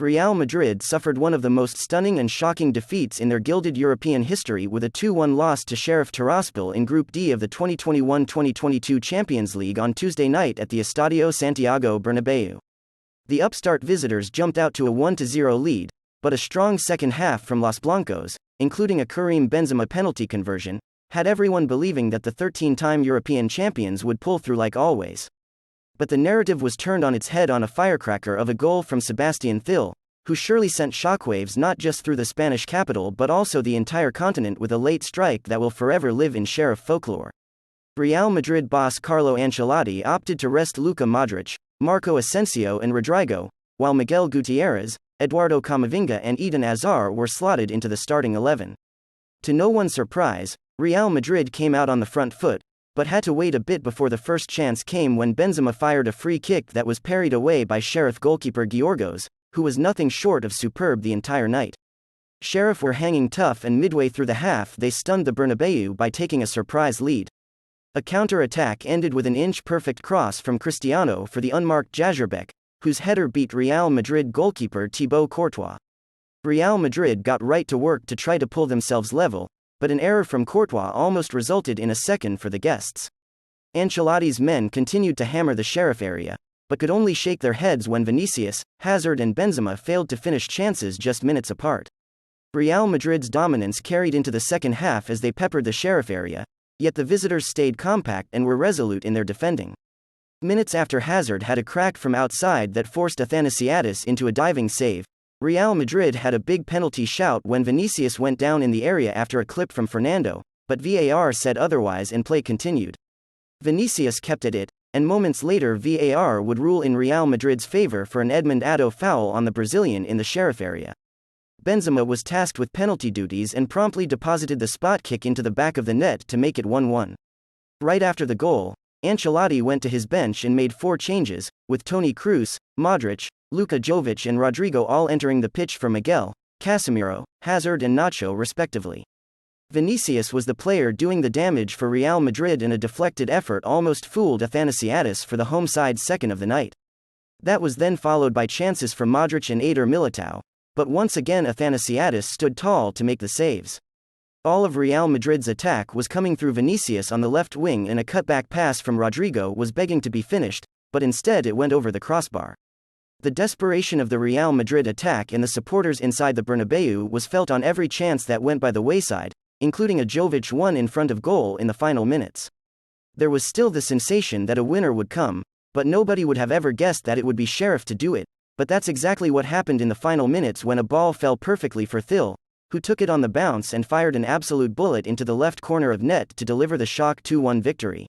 Real Madrid suffered one of the most stunning and shocking defeats in their gilded European history with a 2-1 loss to Sheriff Tiraspol in Group D of the 2021-2022 Champions League on Tuesday night at the Estadio Santiago Bernabéu. The upstart visitors jumped out to a 1-0 lead, but a strong second half from Los Blancos, including a Karim Benzema penalty conversion, had everyone believing that the 13-time European champions would pull through like always. But the narrative was turned on its head on a firecracker of a goal from Sebastian Thiel, who surely sent shockwaves not just through the Spanish capital but also the entire continent with a late strike that will forever live in Sheriff folklore. Real Madrid boss Carlo Ancelotti opted to rest Luka Modric, Marco Asensio and Rodrygo, while Miguel Gutierrez, Eduardo Camavinga and Eden Hazard were slotted into the starting 11. To no one's surprise, Real Madrid came out on the front foot, but had to wait a bit before the first chance came when Benzema fired a free kick that was parried away by Sheriff goalkeeper Giorgos, who was nothing short of superb the entire night. Sheriff were hanging tough and midway through the half they stunned the Bernabeu by taking a surprise lead. A counter-attack ended with an inch-perfect cross from Cristiano for the unmarked Jazerbek, whose header beat Real Madrid goalkeeper Thibaut Courtois. Real Madrid got right to work to try to pull themselves level, but an error from Courtois almost resulted in a second for the guests. Ancelotti's men continued to hammer the Sheriff area, but could only shake their heads when Vinicius, Hazard and Benzema failed to finish chances just minutes apart. Real Madrid's dominance carried into the second half as they peppered the Sheriff area, yet the visitors stayed compact and were resolute in their defending. Minutes after Hazard had a crack from outside that forced Athanasiadis into a diving save, Real Madrid had a big penalty shout when Vinicius went down in the area after a clip from Fernando, but VAR said otherwise and play continued. Vinicius kept at it, and moments later VAR would rule in Real Madrid's favor for an Edmund Addo foul on the Brazilian in the Sheriff area. Benzema was tasked with penalty duties and promptly deposited the spot kick into the back of the net to make it 1-1. Right after the goal, Ancelotti went to his bench and made 4 changes, with Toni Kroos, Modric, Luka Jovic and Rodrygo all entering the pitch for Miguel, Casemiro, Hazard and Nacho respectively. Vinicius was the player doing the damage for Real Madrid, and a deflected effort almost fooled Athanasiadis for the home side's second of the night. That was then followed by chances from Modric and Eder Militao, but once again Athanasiadis stood tall to make the saves. All of Real Madrid's attack was coming through Vinicius on the left wing, and a cutback pass from Rodrygo was begging to be finished, but instead it went over the crossbar. The desperation of the Real Madrid attack and the supporters inside the Bernabeu was felt on every chance that went by the wayside, including a Jovic one in front of goal in the final minutes. There was still the sensation that a winner would come, but nobody would have ever guessed that it would be Sheriff to do it, but that's exactly what happened in the final minutes when a ball fell perfectly for Thiel, who took it on the bounce and fired an absolute bullet into the left corner of net to deliver the shock 2-1 victory.